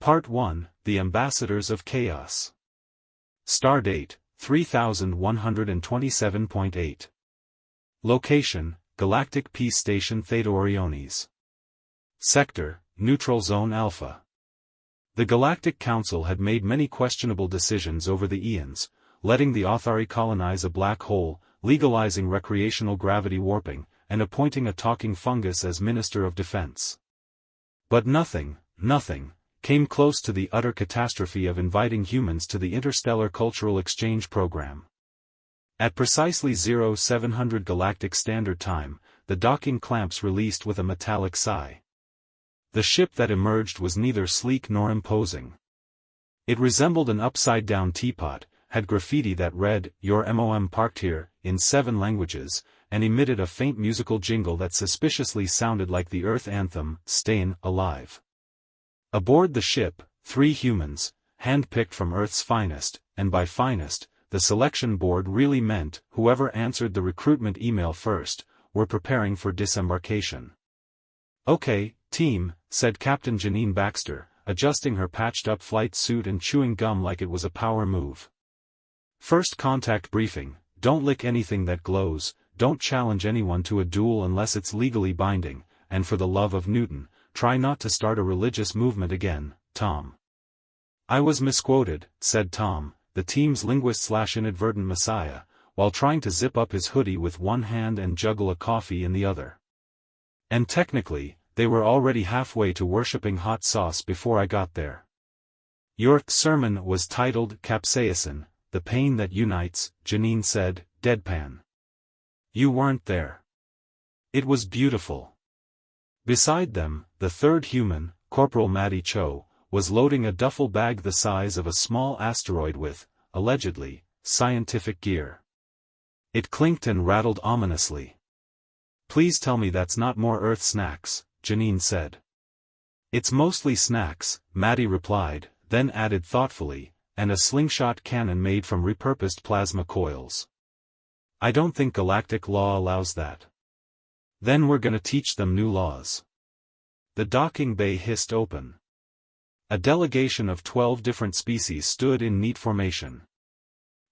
Part 1, The Ambassadors of Chaos. Stardate, 3127.8. Location, Galactic Peace Station Theta Orionis. Sector, Neutral Zone Alpha. The Galactic Council had made many questionable decisions over the eons, letting the Authari colonize a black hole, legalizing recreational gravity warping, and appointing a talking fungus as Minister of Defense. But nothing came close to the utter catastrophe of inviting humans to the Interstellar Cultural Exchange Program. At precisely 0700 Galactic Standard Time, the docking clamps released with a metallic sigh. The ship that emerged was neither sleek nor imposing. It resembled an upside-down teapot, had graffiti that read, "Your MOM parked here," in 7 languages, and emitted a faint musical jingle that suspiciously sounded like the Earth anthem, "Stayin' Alive." Aboard the ship, 3 humans, hand-picked from Earth's finest, and by finest, the selection board really meant whoever answered the recruitment email first, were preparing for disembarkation. "Okay, team," said Captain Janine Baxter, adjusting her patched-up flight suit and chewing gum like it was a power move. "First contact briefing, don't lick anything that glows, don't challenge anyone to a duel unless it's legally binding, and for the love of Newton, try not to start a religious movement again, Tom." "I was misquoted," said Tom, the team's linguist/inadvertent messiah, while trying to zip up his hoodie with one hand and juggle a coffee in the other. "And technically, they were already halfway to worshipping hot sauce before I got there." "Your sermon was titled Capsaicin, the Pain That Unites," Janine said, deadpan. "You weren't there." "It was beautiful." Beside them, the third human, Corporal Matty Cho, was loading a duffel bag the size of a small asteroid with, allegedly, scientific gear. It clinked and rattled ominously. "Please tell me that's not more Earth snacks," Janine said. "It's mostly snacks," Matty replied, then added thoughtfully, "and a slingshot cannon made from repurposed plasma coils. I don't think galactic law allows that." "Then we're gonna teach them new laws." The docking bay hissed open. A delegation of 12 different species stood in neat formation.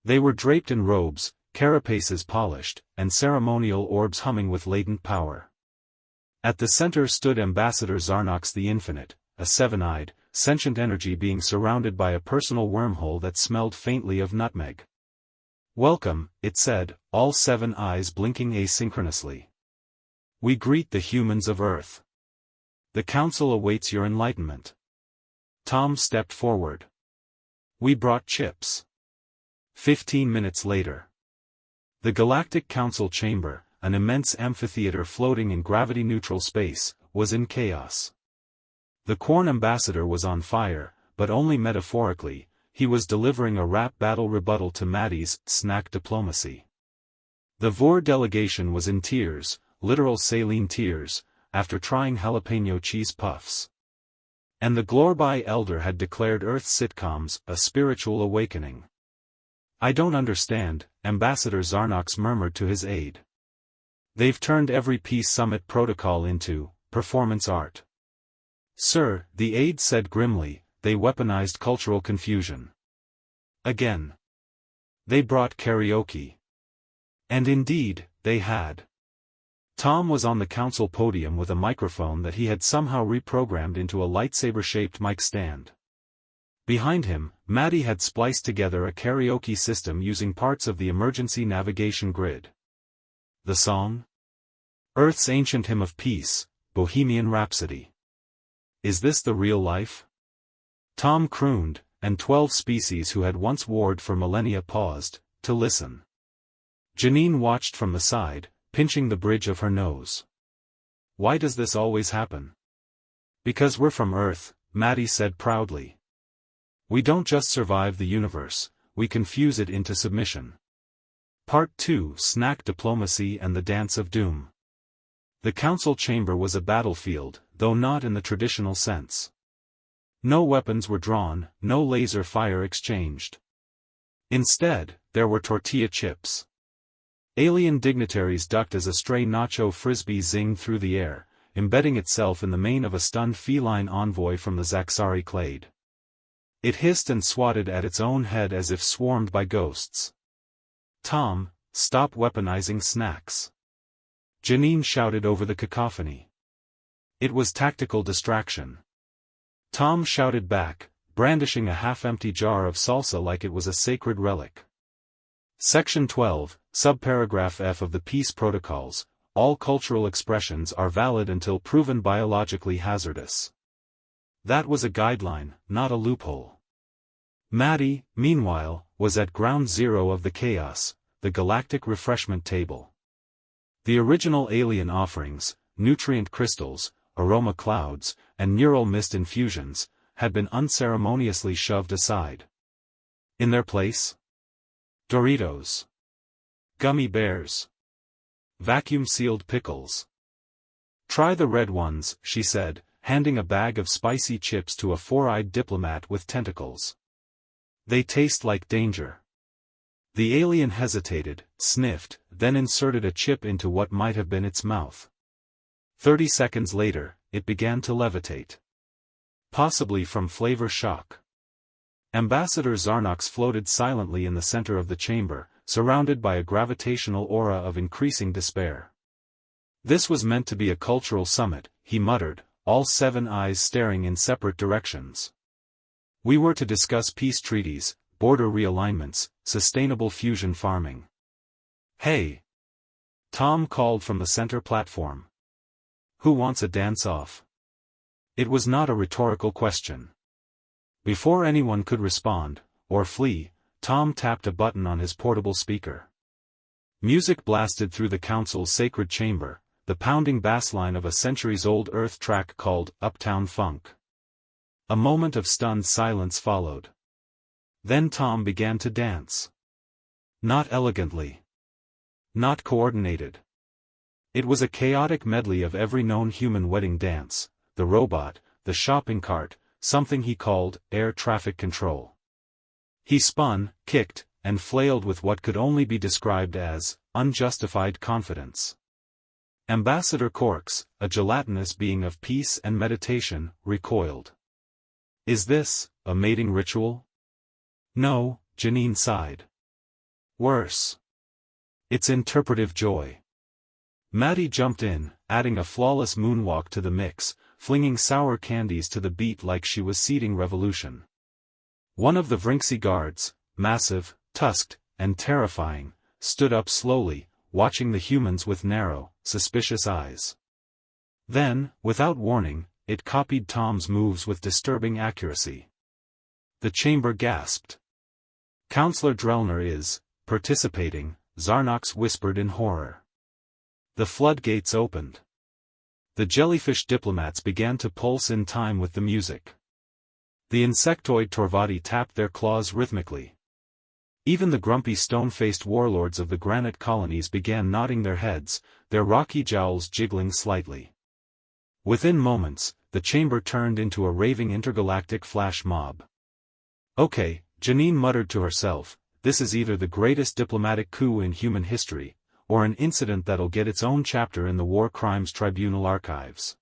They were draped in robes, carapaces polished, and ceremonial orbs humming with latent power. At the center stood Ambassador Zarnox the Infinite, a 7-eyed, sentient energy being surrounded by a personal wormhole that smelled faintly of nutmeg. "Welcome," it said, all 7 eyes blinking asynchronously. "We greet the humans of Earth. The Council awaits your enlightenment." Tom stepped forward. "We brought chips." 15 minutes later. The Galactic Council chamber, an immense amphitheater floating in gravity-neutral space, was in chaos. The Quarn ambassador was on fire, but only metaphorically. He was delivering a rap battle rebuttal to Matty's snack diplomacy. The Vor delegation was in tears, literal saline tears, after trying jalapeno cheese puffs. And the Glorby elder had declared Earth's sitcoms a spiritual awakening. "I don't understand," Ambassador Zarnox murmured to his aide. "They've turned every peace summit protocol into performance art." "Sir," the aide said grimly, "they weaponized cultural confusion. Again. They brought karaoke." And indeed, they had. Tom was on the council podium with a microphone that he had somehow reprogrammed into a lightsaber-shaped mic stand. Behind him, Matty had spliced together a karaoke system using parts of the emergency navigation grid. The song? Earth's ancient hymn of peace, Bohemian Rhapsody. "Is this the real life?" Tom crooned, and 12 species who had once warred for millennia paused, to listen. Janine watched from the side, pinching the bridge of her nose. "Why does this always happen?" "Because we're from Earth," Matty said proudly. "We don't just survive the universe, we confuse it into submission." Part 2: Snack Diplomacy and the Dance of Doom. The council chamber was a battlefield, though not in the traditional sense. No weapons were drawn, no laser fire exchanged. Instead, there were tortilla chips. Alien dignitaries ducked as a stray nacho frisbee zinged through the air, embedding itself in the mane of a stunned feline envoy from the Zaxari clade. It hissed and swatted at its own head as if swarmed by ghosts. "Tom, stop weaponizing snacks!" Janine shouted over the cacophony. It was tactical distraction. Tom shouted back, brandishing a half-empty jar of salsa like it was a sacred relic. Section 12, subparagraph F of the Peace Protocols: all cultural expressions are valid until proven biologically hazardous. That was a guideline, not a loophole. Maddie, meanwhile, was at ground zero of the chaos, the galactic refreshment table. The original alien offerings, nutrient crystals, aroma clouds, and neural mist infusions, had been unceremoniously shoved aside. In their place? Doritos. Gummy bears. Vacuum-sealed pickles. "Try the red ones," she said, handing a bag of spicy chips to a four-eyed diplomat with tentacles. "They taste like danger." The alien hesitated, sniffed, then inserted a chip into what might have been its mouth. 30 seconds later, it began to levitate. Possibly from flavor shock. Ambassador Zarnox floated silently in the center of the chamber, surrounded by a gravitational aura of increasing despair. "This was meant to be a cultural summit," he muttered, all 7 eyes staring in separate directions. "We were to discuss peace treaties, border realignments, sustainable fusion farming." "Hey!" Tom called from the center platform. "Who wants a dance-off?" It was not a rhetorical question. Before anyone could respond, or flee, Tom tapped a button on his portable speaker. Music blasted through the council's sacred chamber, the pounding bassline of a centuries-old Earth track called Uptown Funk. A moment of stunned silence followed. Then Tom began to dance. Not elegantly. Not coordinated. It was a chaotic medley of every known human wedding dance: the robot, the shopping cart, something he called air traffic control. He spun, kicked, and flailed with what could only be described as unjustified confidence. Ambassador Corks, a gelatinous being of peace and meditation, recoiled. "Is this a mating ritual?" "No," Janine sighed. "Worse. It's interpretive joy." Maddie jumped in, adding a flawless moonwalk to the mix, flinging sour candies to the beat like she was seeding revolution. One of the Vrinksy guards, massive, tusked, and terrifying, stood up slowly, watching the humans with narrow, suspicious eyes. Then, without warning, it copied Tom's moves with disturbing accuracy. The chamber gasped. "Counselor Drellner is participating," Zarnox whispered in horror. The floodgates opened. The jellyfish diplomats began to pulse in time with the music. The insectoid Torvati tapped their claws rhythmically. Even the grumpy stone-faced warlords of the granite colonies began nodding their heads, their rocky jowls jiggling slightly. Within moments, the chamber turned into a raving intergalactic flash mob. "Okay," Janine muttered to herself, "this is either the greatest diplomatic coup in human history, or an incident that'll get its own chapter in the War Crimes Tribunal archives."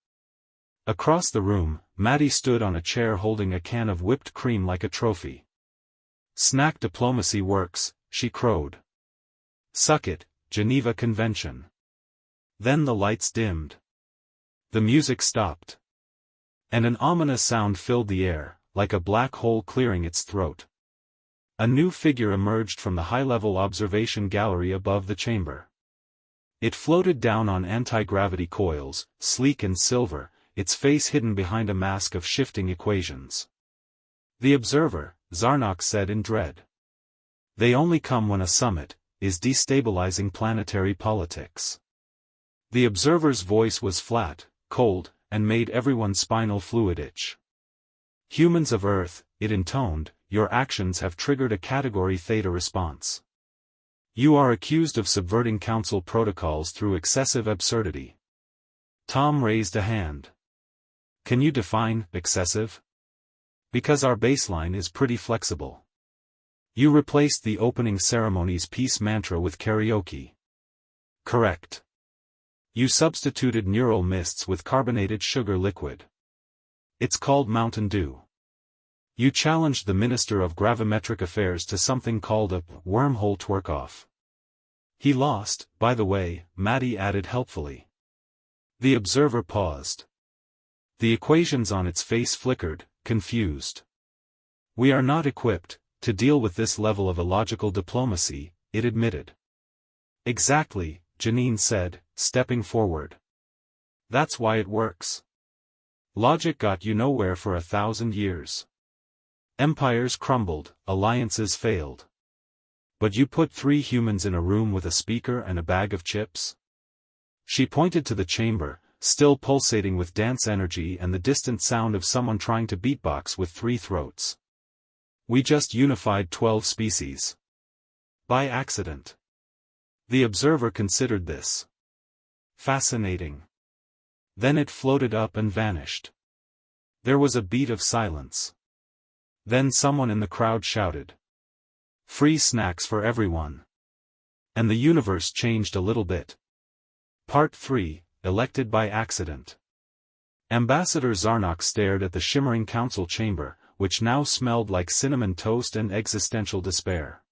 Across the room, Maddie stood on a chair holding a can of whipped cream like a trophy. "Snack diplomacy works," she crowed. "Suck it, Geneva Convention." Then the lights dimmed. The music stopped. And an ominous sound filled the air, like a black hole clearing its throat. A new figure emerged from the high-level observation gallery above the chamber. It floated down on anti-gravity coils, sleek and silver, its face hidden behind a mask of shifting equations. "The observer," Zarnox said in dread. "They only come when a summit is destabilizing planetary politics." The observer's voice was flat, cold, and made everyone's spinal fluid itch. "Humans of Earth," it intoned, "your actions have triggered a Category Theta response. You are accused of subverting Council protocols through excessive absurdity." Tom raised a hand. "Can you define excessive? Because our baseline is pretty flexible." "You replaced the opening ceremony's peace mantra with karaoke." "Correct." "You substituted neural mists with carbonated sugar liquid." "It's called Mountain Dew." You challenged the Minister of Gravimetric Affairs to something called a wormhole twerk-off. He lost, by the way, Maddie added helpfully. The observer paused. The equations on its face flickered, confused. We are not equipped to deal with this level of illogical diplomacy, it admitted. Exactly, Janine said, stepping forward. That's why it works. Logic got you nowhere for 1,000 years. Empires crumbled, alliances failed. But you put 3 humans in a room with a speaker and a bag of chips? She pointed to the chamber, still pulsating with dance energy and the distant sound of someone trying to beatbox with 3 throats. We just unified 12 species. By accident. The observer considered this. Fascinating. Then it floated up and vanished. There was a beat of silence. Then someone in the crowd shouted. Free snacks for everyone. And the universe changed a little bit. Part 3, Elected by Accident. Ambassador Zarnox stared at the shimmering council chamber, which now smelled like cinnamon toast and existential despair.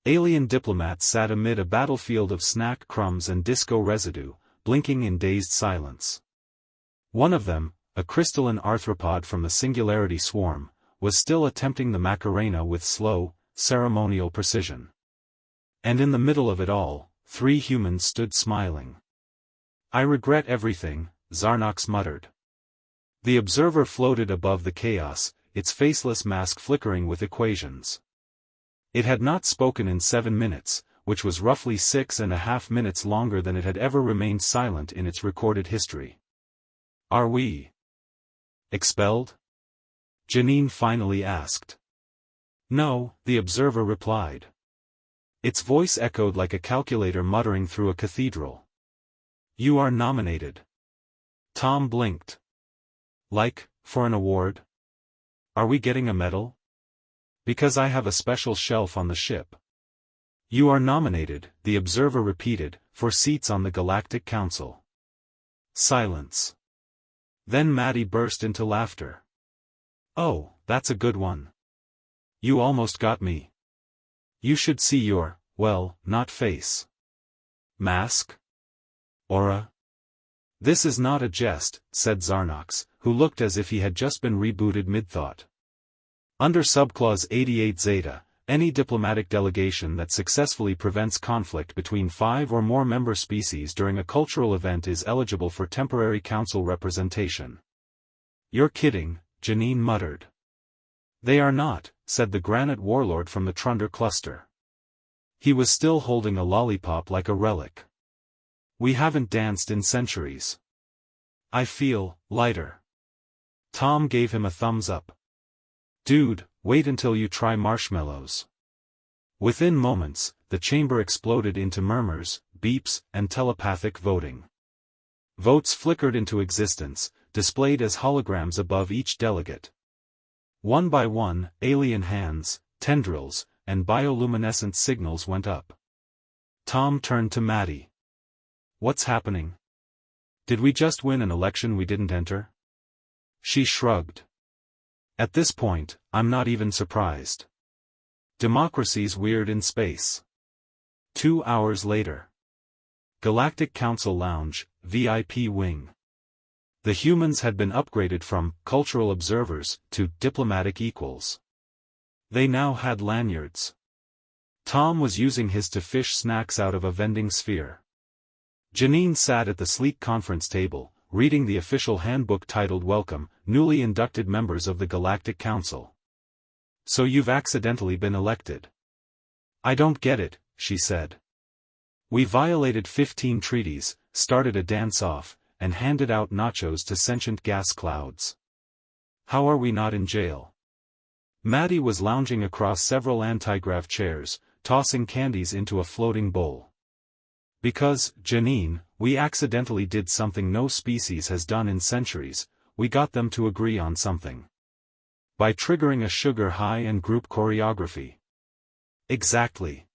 Alien diplomats sat amid a battlefield of snack crumbs and disco residue, blinking in dazed silence. One of them, a crystalline arthropod from the Singularity Swarm, was still attempting the Macarena with slow, ceremonial precision. And in the middle of it all, 3 humans stood smiling. I regret everything, Zarnox muttered. The observer floated above the chaos, its faceless mask flickering with equations. It had not spoken in 7 minutes, which was roughly 6.5 minutes longer than it had ever remained silent in its recorded history. Are we expelled? Janine finally asked. No, the observer replied. Its voice echoed like a calculator muttering through a cathedral. You are nominated. Tom blinked. Like, for an award? Are we getting a medal? Because I have a special shelf on the ship. You are nominated, the observer repeated, for seats on the Galactic Council. Silence. Then Maddie burst into laughter. Oh, that's a good one. You almost got me. You should see your, well, not face. Mask? Aura? This is not a jest, said Zarnox, who looked as if he had just been rebooted mid-thought. Under subclause 88 Zeta, any diplomatic delegation that successfully prevents conflict between 5 or more member species during a cultural event is eligible for temporary council representation. You're kidding, Janine muttered. They are not, said the granite warlord from the Trunder cluster. He was still holding a lollipop like a relic. We haven't danced in centuries. I feel lighter. Tom gave him a thumbs up. Dude, wait until you try marshmallows. Within moments, the chamber exploded into murmurs, beeps, and telepathic voting. Votes flickered into existence, displayed as holograms above each delegate. One by one, alien hands, tendrils, and bioluminescent signals went up. Tom turned to Maddie. What's happening? Did we just win an election we didn't enter? She shrugged. At this point, I'm not even surprised. Democracy's weird in space. 2 hours later. Galactic Council Lounge, VIP Wing. The humans had been upgraded from cultural observers to diplomatic equals. They now had lanyards. Tom was using his to fish snacks out of a vending sphere. Janine sat at the sleek conference table, reading the official handbook titled Welcome, Newly Inducted Members of the Galactic Council. So you've accidentally been elected. I don't get it, she said. We violated 15 treaties, started a dance-off, and handed out nachos to sentient gas clouds. How are we not in jail? Maddie was lounging across several anti-grav chairs, tossing candies into a floating bowl. Because, Janine, we accidentally did something no species has done in centuries, we got them to agree on something. By triggering a sugar high and group choreography. Exactly.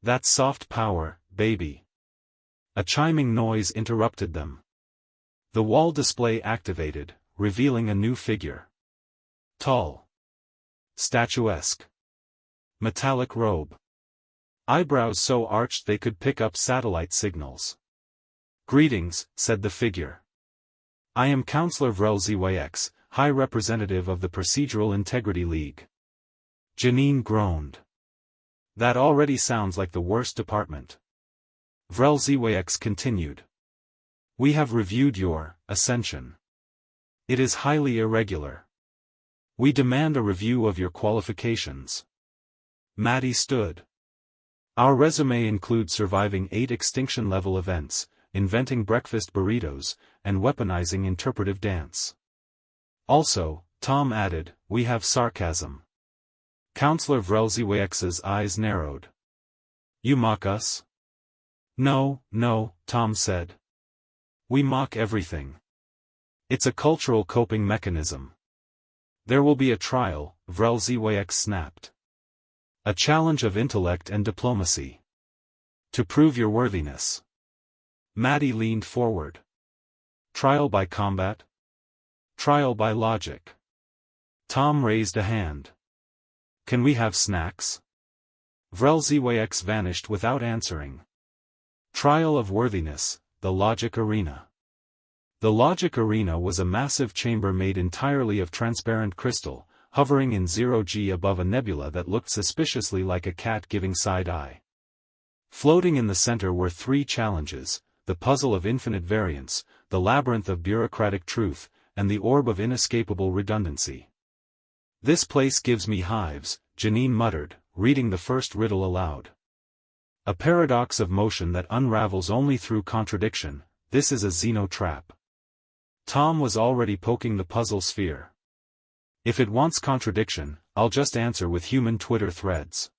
That's soft power, baby. A chiming noise interrupted them. The wall display activated, revealing a new figure. Tall. statuesque. Metallic robe. Eyebrows so arched they could pick up satellite signals. "Greetings," said the figure. "I am Counselor Vrel ZYX, High Representative of the Procedural Integrity League." Janine groaned. "That already sounds like the worst department." Vrel ZYX continued. "We have reviewed your ascension. It is highly irregular. We demand a review of your qualifications." Maddie stood. "Our resume includes surviving 8 extinction-level events, inventing breakfast burritos, and weaponizing interpretive dance. Also," Tom added, "we have sarcasm." Counselor Vrel ZYX's eyes narrowed. "You mock us?" No, Tom said. "We mock everything. It's a cultural coping mechanism." "There will be a trial," Vrel ZYX snapped. "A challenge of intellect and diplomacy. To prove your worthiness." Maddie leaned forward. "Trial by combat? Trial by logic?" Tom raised a hand. "Can we have snacks?" Vrel ZYX vanished without answering. Trial of worthiness, the logic arena. The logic arena was a massive chamber made entirely of transparent crystal, hovering in 0G above a nebula that looked suspiciously like a cat giving side-eye. Floating in the center were 3 challenges: the puzzle of infinite variance, the labyrinth of bureaucratic truth, and the orb of inescapable redundancy. "This place gives me hives," Janine muttered, reading the first riddle aloud. "A paradox of motion that unravels only through contradiction. This is a Xeno trap." Tom was already poking the puzzle sphere. "If it wants contradiction, I'll just answer with human Twitter threads."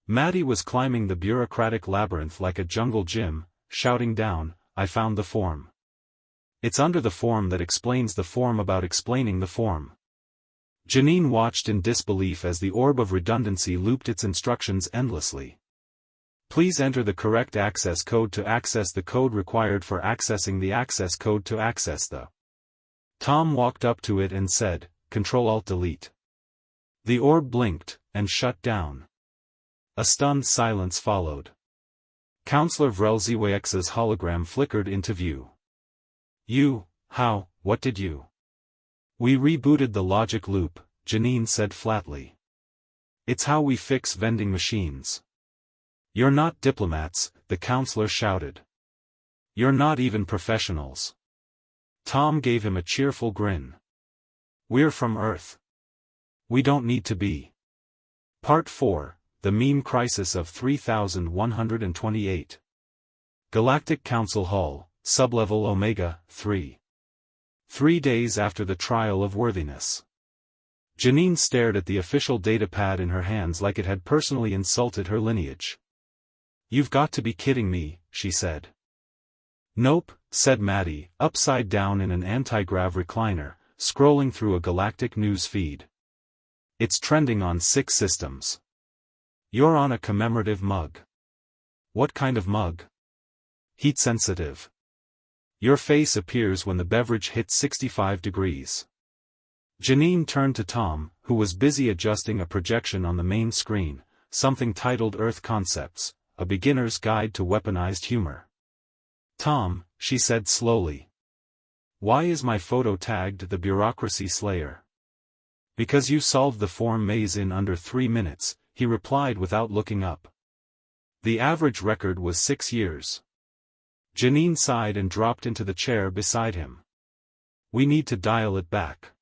Maddie was climbing the bureaucratic labyrinth like a jungle gym, shouting down, "I found the form. It's under the form that explains the form about explaining the form." Janine watched in disbelief as the orb of redundancy looped its instructions endlessly. "Please enter the correct access code to access the code required for accessing the access code to access the." Tom walked up to it and said, "Control-Alt-Delete." The orb blinked, and shut down. A stunned silence followed. Counselor Vrel ZYX's hologram flickered into view. What did you?" "We rebooted the logic loop," Janine said flatly. "It's how we fix vending machines." "You're not diplomats," the counselor shouted. "You're not even professionals." Tom gave him a cheerful grin. "We're from Earth. We don't need to be." Part 4, The Meme Crisis of 3128. Galactic Council Hall, Sublevel Omega, 3. 3 days after the trial of worthiness. Janine stared at the official datapad in her hands like it had personally insulted her lineage. "You've got to be kidding me," she said. "Nope," said Maddie, upside down in an anti-grav recliner, scrolling through a galactic news feed. "It's trending on 6 systems. You're on a commemorative mug." "What kind of mug?" "Heat sensitive. Your face appears when the beverage hits 65 degrees. Janine turned to Tom, who was busy adjusting a projection on the main screen, something titled Earth Concepts, A Beginner's Guide to Weaponized Humor. "Tom," she said slowly. "Why is my photo tagged the Bureaucracy Slayer?" "Because you solved the form maze in under 3 minutes, he replied without looking up. "The average record was 6 years. Janine sighed and dropped into the chair beside him. "We need to dial it back.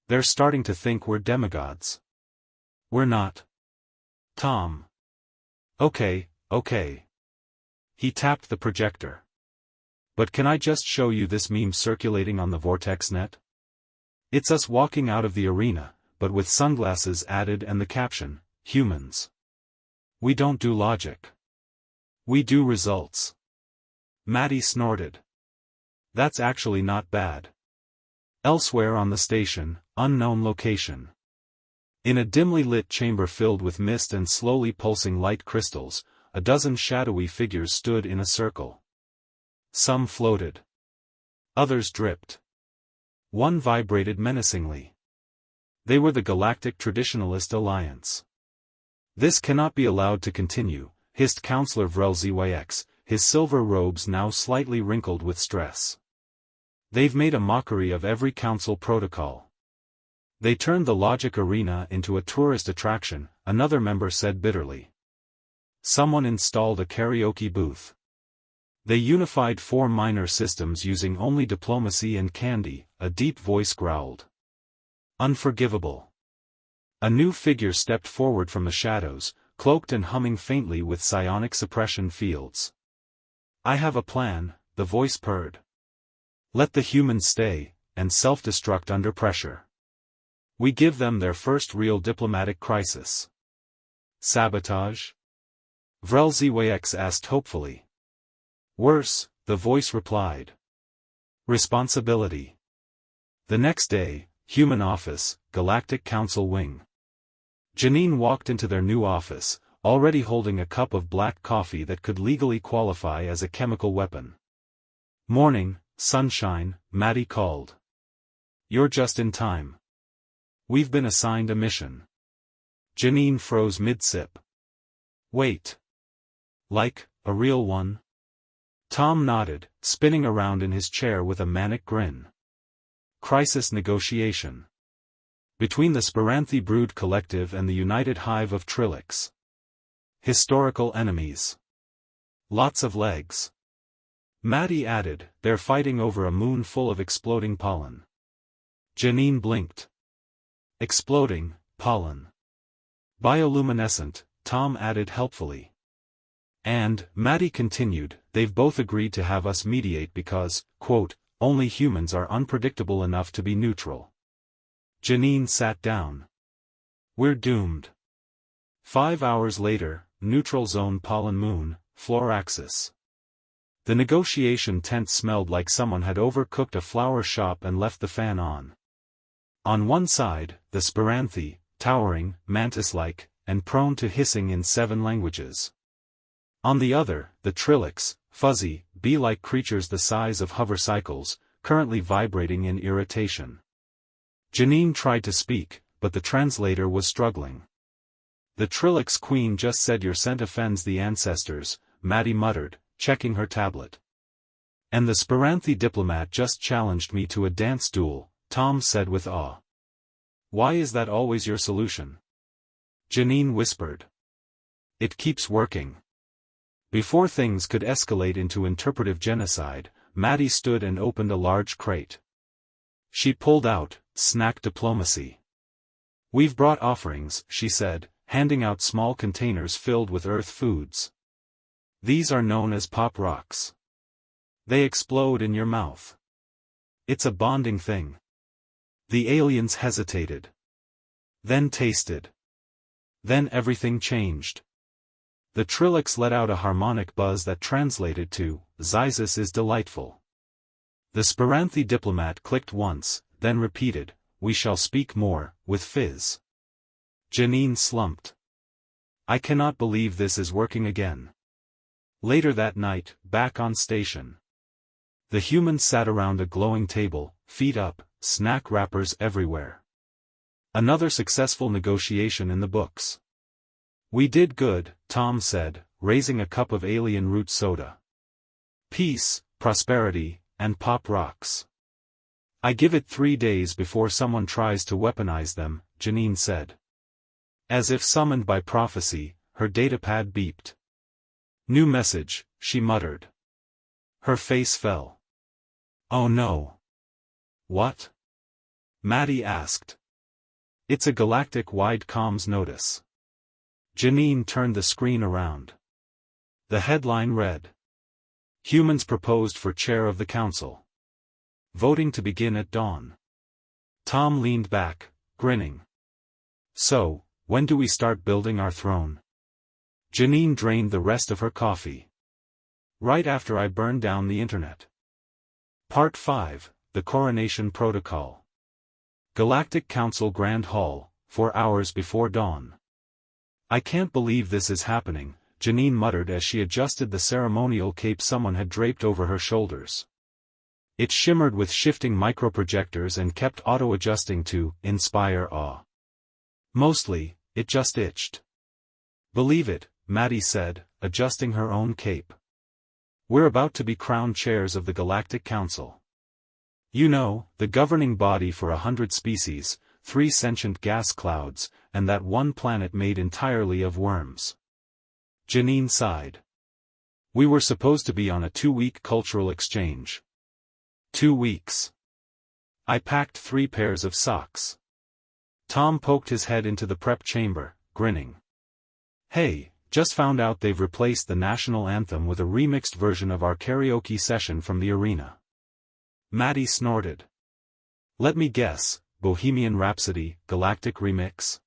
They're starting to think we're demigods." "We're not." "Tom." Okay. He tapped the projector. "But can I just show you this meme circulating on the Vortex net? It's us walking out of the arena, but with sunglasses added and the caption, 'Humans. We don't do logic. We do results.'" Maddie snorted. "That's actually not bad." Elsewhere on the station, unknown location. In a dimly lit chamber filled with mist and slowly pulsing light crystals, a dozen shadowy figures stood in a circle. Some floated. Others dripped. One vibrated menacingly. They were the Galactic Traditionalist Alliance. "This cannot be allowed to continue," hissed Councillor VrelZyx, his silver robes now slightly wrinkled with stress. "They've made a mockery of every council protocol. They turned the Logic Arena into a tourist attraction," another member said bitterly. "Someone installed a karaoke booth. They unified 4 minor systems using only diplomacy and candy," a deep voice growled. "Unforgivable." A new figure stepped forward from the shadows, cloaked and humming faintly with psionic suppression fields. "I have a plan," the voice purred. "Let the humans stay, and self-destruct under pressure. We give them their first real diplomatic crisis." "Sabotage?" VrelZyx asked hopefully. "Worse," the voice replied. "Responsibility." The next day, Human Office, Galactic Council Wing. Janine walked into their new office, already holding a cup of black coffee that could legally qualify as a chemical weapon. "Morning, sunshine," Maddie called. "You're just in time. We've been assigned a mission." Janine froze mid-sip. "Wait. Like, a real one?" Tom nodded, spinning around in his chair with a manic grin. "Crisis negotiation. Between the Speranthi Brood Collective and the United Hive of Trilix. Historical enemies. Lots of legs." Maddie added, "They're fighting over a moon full of exploding pollen." Janine blinked. "Exploding, pollen. Bioluminescent," Tom added helpfully. "And," Maddie continued, "they've both agreed to have us mediate because, quote, only humans are unpredictable enough to be neutral." Janine sat down. "We're doomed." 5 hours later, neutral zone pollen moon, floor axis. The negotiation tent smelled like someone had overcooked a flower shop and left the fan on. On one side, the Speranthi, towering, mantis-like, and prone to hissing in 7 languages. On the other, the Trilix, fuzzy, bee-like creatures the size of hover cycles, currently vibrating in irritation. Janine tried to speak, but the translator was struggling. "The Trilix queen just said your scent offends the ancestors," Maddie muttered, checking her tablet. "And the Speranthi diplomat just challenged me to a dance duel," Tom said with awe. "Why is that always your solution?" Janine whispered. "It keeps working." Before things could escalate into interpretive genocide, Maddie stood and opened a large crate. She pulled out, "Snack diplomacy." "We've brought offerings," she said, handing out small containers filled with Earth foods. "These are known as pop rocks. They explode in your mouth. It's a bonding thing." The aliens hesitated. Then tasted. Then everything changed. The Trilix let out a harmonic buzz that translated to, "Zizis is delightful." The Speranthi diplomat clicked once, then repeated, "We shall speak more," with fizz. Janine slumped. "I cannot believe this is working again." Later that night, back on station. The humans sat around a glowing table, feet up, snack wrappers everywhere. Another successful negotiation in the books. "We did good," Tom said, raising a cup of alien root soda. "Peace, prosperity, and pop rocks. I give it 3 days before someone tries to weaponize them," Janine said. As if summoned by prophecy, her datapad beeped. "New message," she muttered. Her face fell. "Oh no." "What?" Maddie asked. "It's a galactic-wide comms notice." Janine turned the screen around. The headline read, "Humans proposed for chair of the council. Voting to begin at dawn." Tom leaned back, grinning. "So, when do we start building our throne?" Janine drained the rest of her coffee. "Right after I burn down the internet." Part 5, The Coronation Protocol. Galactic Council Grand Hall, 4 hours before dawn. "I can't believe this is happening," Janine muttered as she adjusted the ceremonial cape someone had draped over her shoulders. It shimmered with shifting microprojectors and kept auto-adjusting to inspire awe. Mostly, it just itched. "Believe it," Maddie said, adjusting her own cape. "We're about to be crowned chairs of the Galactic Council. You know, the governing body for 100 species, 3 sentient gas clouds, and that one planet made entirely of worms." Janine sighed. "We were supposed to be on a 2-week cultural exchange." 2 weeks. I packed 3 pairs of socks. Tom poked his head into the prep chamber, grinning. "Hey, just found out they've replaced the national anthem with a remixed version of our karaoke session from the arena." Maddie snorted. "Let me guess, Bohemian Rhapsody, Galactic Remix?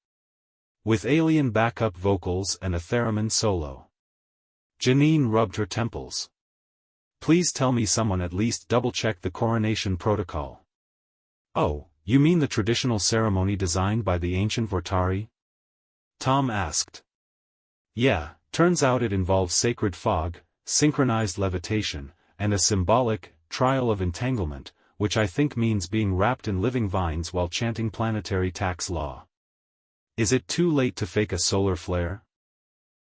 With alien backup vocals and a theremin solo." Janine rubbed her temples. "Please tell me someone at least double-checked the coronation protocol." "Oh, you mean the traditional ceremony designed by the ancient Vortari?" Tom asked. "Yeah, turns out it involves sacred fog, synchronized levitation, and a symbolic trial of entanglement, which I think means being wrapped in living vines while chanting planetary tax law." "Is it too late to fake a solar flare?"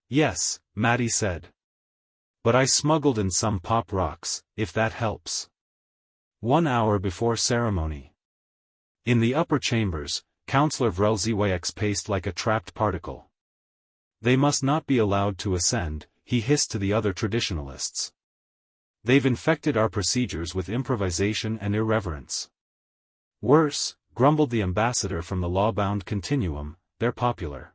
"Yes," Maddie said. "But I smuggled in some pop rocks, if that helps." 1 hour before ceremony. In the upper chambers, Councillor Vrelzyx paced like a trapped particle. "They must not be allowed to ascend," he hissed to the other traditionalists. "They've infected our procedures with improvisation and irreverence." "Worse," grumbled the ambassador from the law-bound continuum, "they're popular.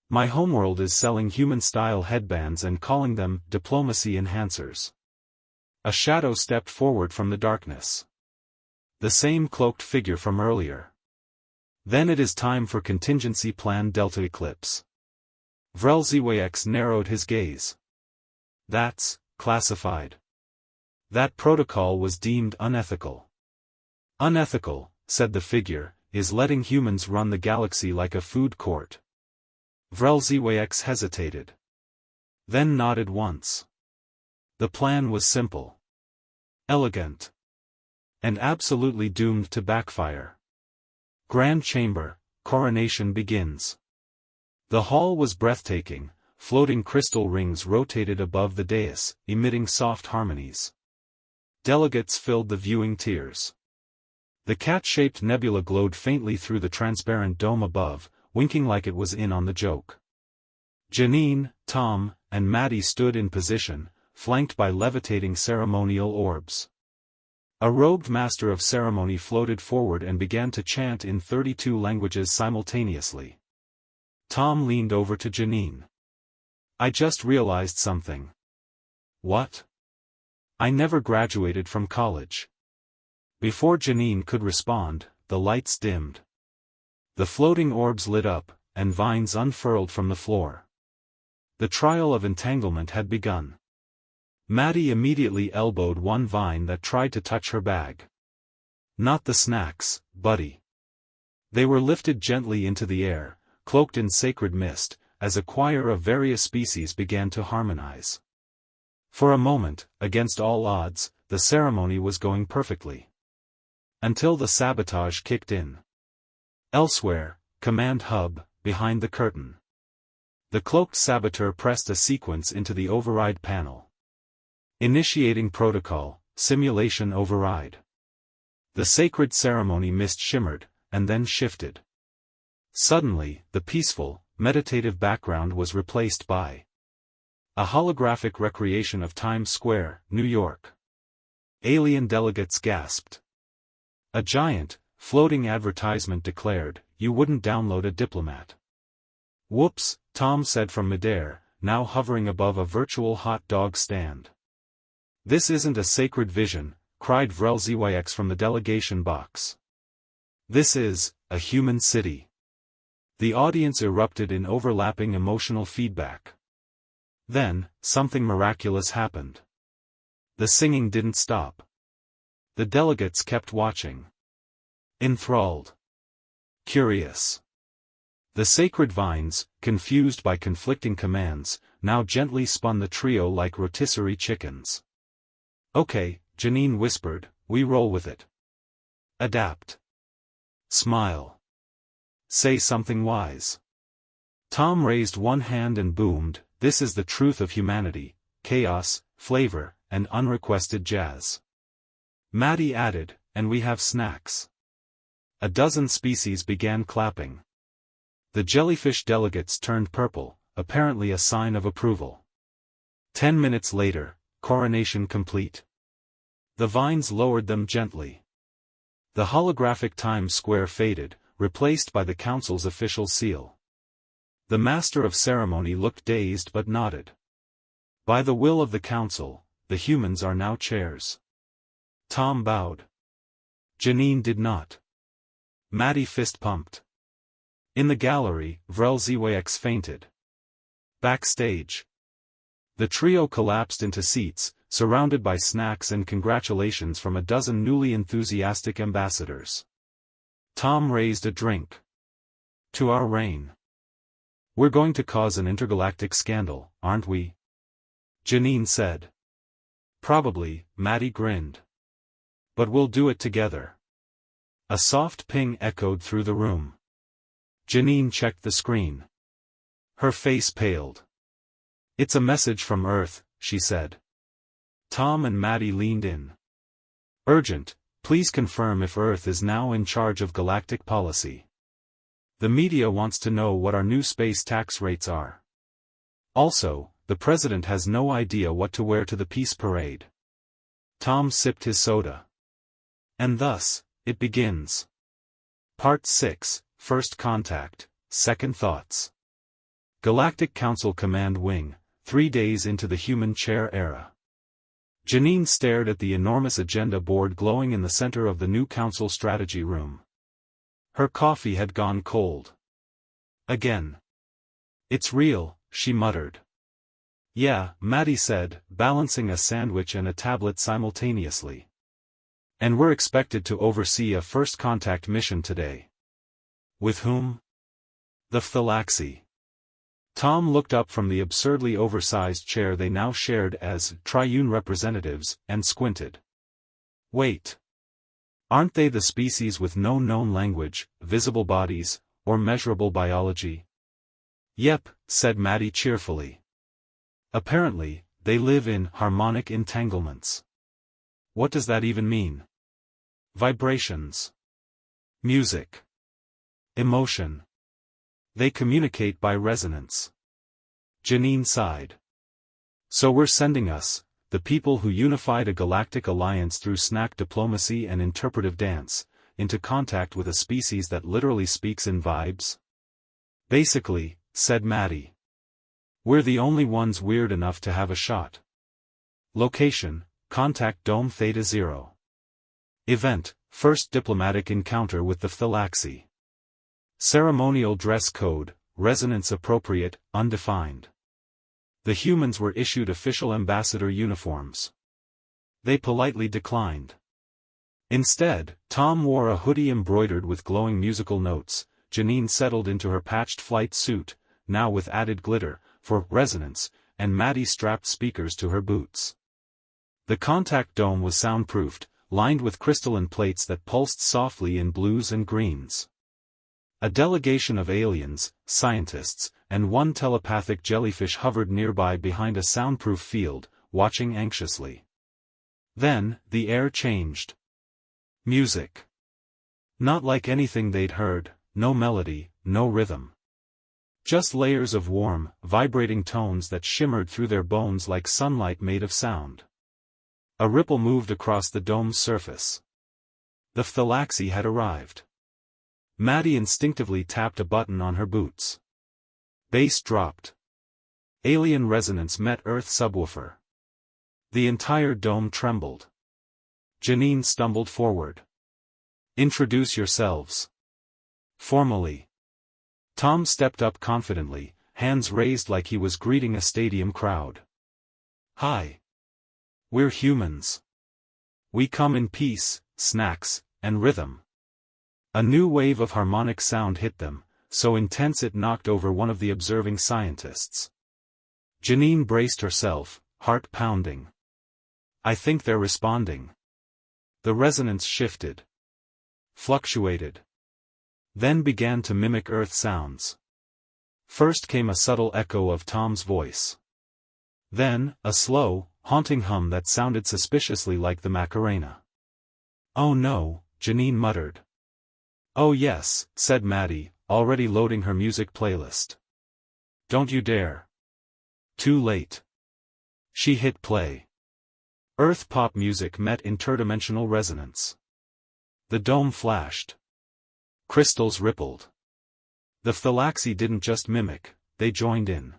My homeworld is selling human-style headbands and calling them diplomacy enhancers." A shadow stepped forward from the darkness. The same cloaked figure from earlier. "Then it is time for contingency plan Delta Eclipse." Vrelzyx narrowed his gaze. "That's classified. That protocol was deemed unethical." "Unethical," said the figure, "is letting humans run the galaxy like a food court." Vrelzyx hesitated. Then nodded once. The plan was simple. Elegant. And absolutely doomed to backfire. Grand Chamber, coronation begins. The hall was breathtaking, floating crystal rings rotated above the dais, emitting soft harmonies. Delegates filled the viewing tiers. The cat-shaped nebula glowed faintly through the transparent dome above, winking like it was in on the joke. Janine, Tom, and Maddie stood in position, flanked by levitating ceremonial orbs. A robed master of ceremony floated forward and began to chant in 32 languages simultaneously. Tom leaned over to Janine. "I just realized something." "What?" "I never graduated from college." Before Janine could respond, the lights dimmed. The floating orbs lit up, and vines unfurled from the floor. The trial of entanglement had begun. Maddie immediately elbowed one vine that tried to touch her bag. "Not the snacks, buddy." They were lifted gently into the air, cloaked in sacred mist, as a choir of various species began to harmonize. For a moment, against all odds, the ceremony was going perfectly. Until the sabotage kicked in. Elsewhere, Command Hub, behind the curtain. The cloaked saboteur pressed a sequence into the override panel. Initiating protocol, simulation override. The sacred ceremony mist shimmered, and then shifted. Suddenly, the peaceful, meditative background was replaced by a holographic recreation of Times Square, New York. Alien delegates gasped. A giant, floating advertisement declared, "You wouldn't download a diplomat." "Whoops," Tom said from midair, now hovering above a virtual hot dog stand. "This isn't a sacred vision," cried Vrelzyx from the delegation box. "This is a human city." The audience erupted in overlapping emotional feedback. Then, something miraculous happened. The singing didn't stop. The delegates kept watching. Enthralled. Curious. The sacred vines, confused by conflicting commands, now gently spun the trio like rotisserie chickens. "Okay," Janine whispered, we roll with it. Adapt. Smile. Say something wise. Tom raised one hand and boomed, "This is the truth of humanity, chaos, flavor, and unrequested jazz." Maddie added, "And we have snacks." A dozen species began clapping. The jellyfish delegates turned purple, apparently a sign of approval. 10 minutes later, coronation complete. The vines lowered them gently. The holographic Times Square faded, replaced by the council's official seal. The master of ceremony looked dazed but nodded. "By the will of the council, the humans are now chairs." Tom bowed. Janine did not. Maddie fist-pumped. In the gallery, Vrelziewex fainted. Backstage. The trio collapsed into seats, surrounded by snacks and congratulations from a dozen newly enthusiastic ambassadors. Tom raised a drink. "To our reign. We're going to cause an intergalactic scandal, aren't we?" Janine said. "Probably," Maddie grinned. "But we'll do it together." A soft ping echoed through the room. Janine checked the screen. Her face paled. "It's a message from Earth," she said. Tom and Maddie leaned in. "Urgent, please confirm if Earth is now in charge of galactic policy. The media wants to know what our new space tax rates are. Also, the president has no idea what to wear to the peace parade." Tom sipped his soda. And thus, it begins. Part 6, First Contact, Second Thoughts. Galactic Council Command Wing, 3 days into the human chair era. Janine stared at the enormous agenda board glowing in the center of the new council strategy room. Her coffee had gone cold. Again. "It's real," she muttered. "Yeah," Maddie said, balancing a sandwich and a tablet simultaneously. "And we're expected to oversee a first contact mission today." "With whom?" "The Phthalaxi." Tom looked up from the absurdly oversized chair they now shared as triune representatives, and squinted. "Wait. Aren't they the species with no known language, visible bodies, or measurable biology?" "Yep," said Maddie cheerfully. "Apparently, they live in harmonic entanglements." "What does that even mean?" "Vibrations. Music. Emotion. They communicate by resonance." Janine sighed. "So we're sending us, the people who unified a galactic alliance through snack diplomacy and interpretive dance, into contact with a species that literally speaks in vibes?" "Basically," said Maddie. "We're the only ones weird enough to have a shot." Location, Contact Dome Theta 0. Event, First Diplomatic Encounter with the Phthalaxi. Ceremonial dress code, resonance appropriate, undefined. The humans were issued official ambassador uniforms. They politely declined. Instead, Tom wore a hoodie embroidered with glowing musical notes. Janine settled into her patched flight suit, now with added glitter, for resonance, and Maddie strapped speakers to her boots. The contact dome was soundproofed, lined with crystalline plates that pulsed softly in blues and greens. A delegation of aliens, scientists, and one telepathic jellyfish hovered nearby behind a soundproof field, watching anxiously. Then, the air changed. Music. Not like anything they'd heard, no melody, no rhythm. Just layers of warm, vibrating tones that shimmered through their bones like sunlight made of sound. A ripple moved across the dome's surface. The Phthalaxi had arrived. Maddie instinctively tapped a button on her boots. Bass dropped. Alien resonance met Earth subwoofer. The entire dome trembled. Janine stumbled forward. "Introduce yourselves." "Formally." Tom stepped up confidently, hands raised like he was greeting a stadium crowd. "Hi. We're humans. We come in peace, snacks, and rhythm." A new wave of harmonic sound hit them, so intense it knocked over one of the observing scientists. Janine braced herself, heart pounding. "I think they're responding." The resonance shifted, fluctuated, then began to mimic Earth sounds. First came a subtle echo of Tom's voice. Then, a slow, haunting hum that sounded suspiciously like the Macarena. "Oh no," Janine muttered. "Oh yes," said Maddie, already loading her music playlist. "Don't you dare." Too late. She hit play. Earth pop music met interdimensional resonance. The dome flashed. Crystals rippled. The Thalaxi didn't just mimic, they joined in.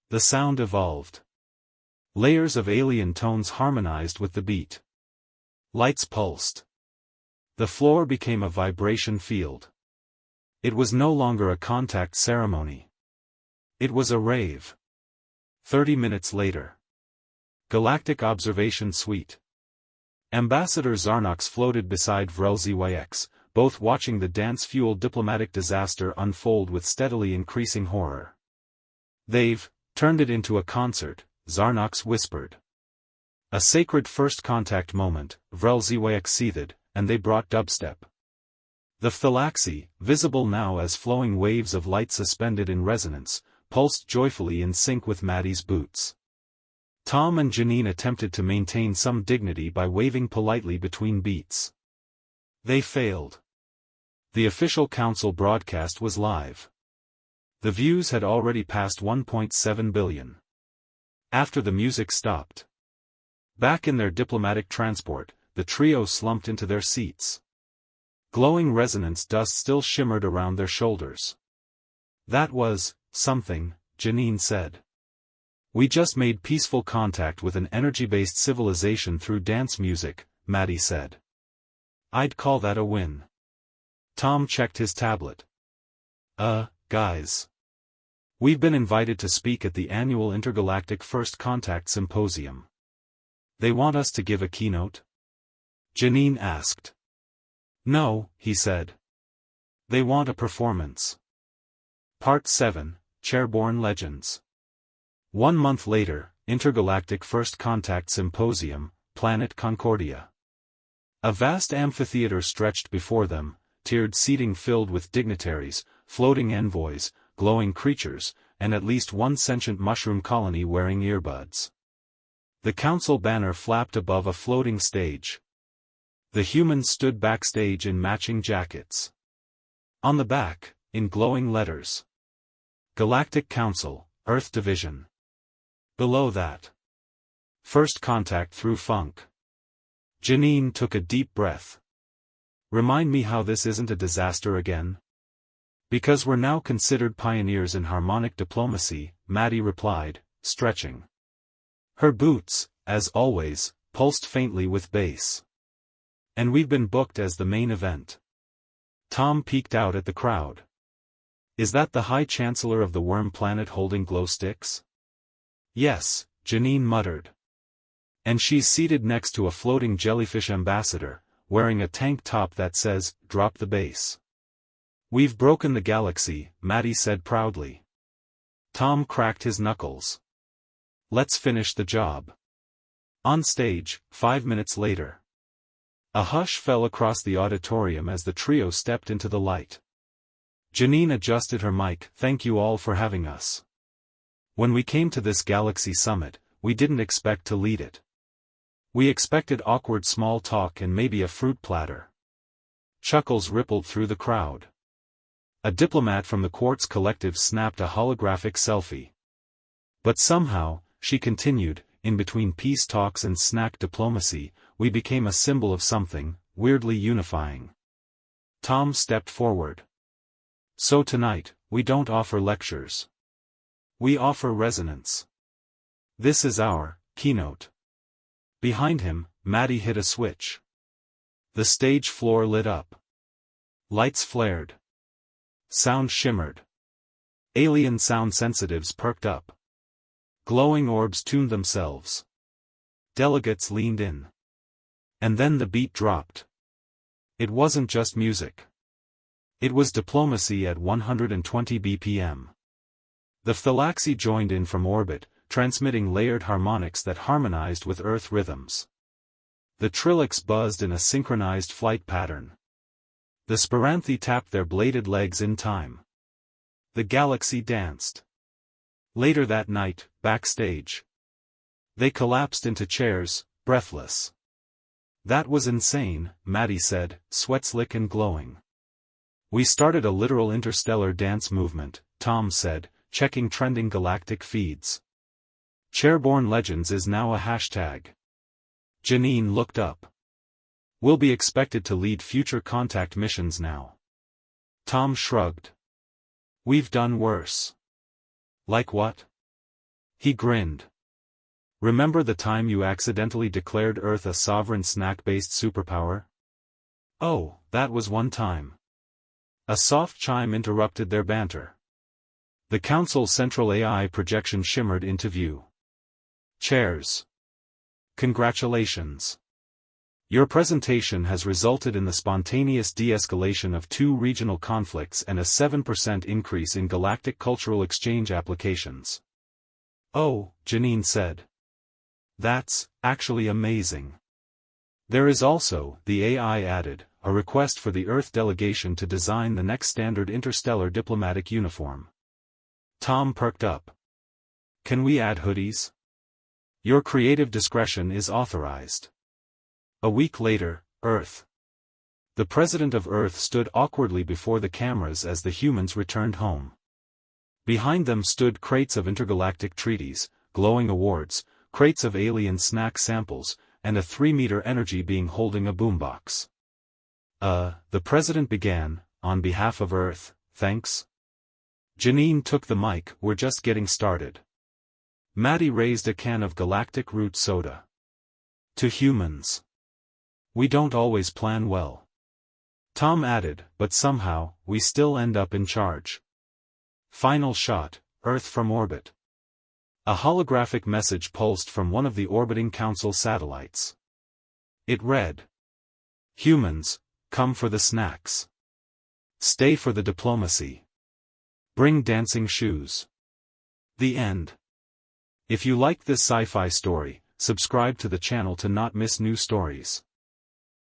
The sound evolved. Layers of alien tones harmonized with the beat. Lights pulsed. The floor became a vibration field. It was no longer a contact ceremony. It was a rave. 30 minutes later. Galactic Observation Suite. Ambassador Zarnox floated beside Vrel ZYX, both watching the dance-fueled diplomatic disaster unfold with steadily increasing horror. "They've turned it into a concert," Zarnox whispered. "A sacred first contact moment," Vrel ZYX seethed, "and they brought dubstep." The Thalaxi, visible now as flowing waves of light suspended in resonance, pulsed joyfully in sync with Maddie's boots. Tom and Janine attempted to maintain some dignity by waving politely between beats. They failed. The official council broadcast was live. The views had already passed 1.7 billion. After the music stopped. Back in their diplomatic transport, the trio slumped into their seats. Glowing resonance dust still shimmered around their shoulders. "That was something," Janine said. "We just made peaceful contact with an energy-based civilization through dance music," Maddie said. "I'd call that a win." Tom checked his tablet. Guys. We've been invited to speak at the annual Intergalactic First Contact Symposium. They want us to give a keynote?" Janine asked. "No," he said. "They want a performance." Part 7, Chairborne Legends. 1 month later, Intergalactic First Contact Symposium, Planet Concordia. A vast amphitheater stretched before them, tiered seating filled with dignitaries, floating envoys, glowing creatures, and at least one sentient mushroom colony wearing earbuds. The council banner flapped above a floating stage. The humans stood backstage in matching jackets. On the back, in glowing letters, Galactic Council, Earth Division. Below that, First Contact Through Funk. Janine took a deep breath. "Remind me how this isn't a disaster again?" "Because we're now considered pioneers in harmonic diplomacy," Maddie replied, stretching. Her boots, as always, pulsed faintly with bass. "And we've been booked as the main event." Tom peeked out at the crowd. "Is that the High Chancellor of the Worm Planet holding glow sticks?" "Yes," Janine muttered. "And she's seated next to a floating jellyfish ambassador, wearing a tank top that says, 'Drop the bass.'" "We've broken the galaxy," Maddie said proudly. Tom cracked his knuckles. "Let's finish the job." On stage, 5 minutes later. A hush fell across the auditorium as the trio stepped into the light. Janine adjusted her mic. "Thank you all for having us. When we came to this Galaxy Summit, we didn't expect to lead it. We expected awkward small talk and maybe a fruit platter." Chuckles rippled through the crowd. A diplomat from the Quartz Collective snapped a holographic selfie. "But somehow," she continued, "in between peace talks and snack diplomacy, we became a symbol of something, weirdly unifying." Tom stepped forward. "So tonight, we don't offer lectures. We offer resonance. This is our keynote." Behind him, Maddie hit a switch. The stage floor lit up. Lights flared. Sound shimmered. Alien sound sensitives perked up. Glowing orbs tuned themselves. Delegates leaned in. And then the beat dropped. It wasn't just music. It was diplomacy at 120 BPM. The Thalaxi joined in from orbit, transmitting layered harmonics that harmonized with Earth rhythms. The Trilix buzzed in a synchronized flight pattern. The Speranthi tapped their bladed legs in time. The galaxy danced. Later that night, backstage, they collapsed into chairs, breathless. That was insane, Maddie said, sweat-slick and glowing. We started a literal interstellar dance movement, Tom said, checking trending galactic feeds. Chairborne Legends is now a hashtag. Janine looked up. We'll be expected to lead future contact missions now. Tom shrugged. We've done worse. Like what? He grinned. Remember the time you accidentally declared Earth a sovereign snack-based superpower? Oh, that was one time. A soft chime interrupted their banter. The Council's central AI projection shimmered into view. Chairs. Congratulations. Your presentation has resulted in the spontaneous de-escalation of 2 regional conflicts and a 7% increase in galactic cultural exchange applications. Oh, Janine said. That's actually amazing. There is also, the AI added, a request for the Earth delegation to design the next standard interstellar diplomatic uniform. Tom perked up. Can we add hoodies? Your creative discretion is authorized. A week later, Earth. The president of Earth stood awkwardly before the cameras as the humans returned home. Behind them stood crates of intergalactic treaties, glowing awards, crates of alien snack samples, and a 3-meter energy being holding a boombox. The president began, on behalf of Earth, thanks. Janine took the mic, we're just getting started. Maddie raised a can of galactic root soda. To humans. We don't always plan well. Tom added, but somehow, we still end up in charge. Final shot, Earth from orbit. A holographic message pulsed from one of the orbiting Council satellites. It read. Humans, come for the snacks. Stay for the diplomacy. Bring dancing shoes. The end. If you like this sci-fi story, subscribe to the channel to not miss new stories.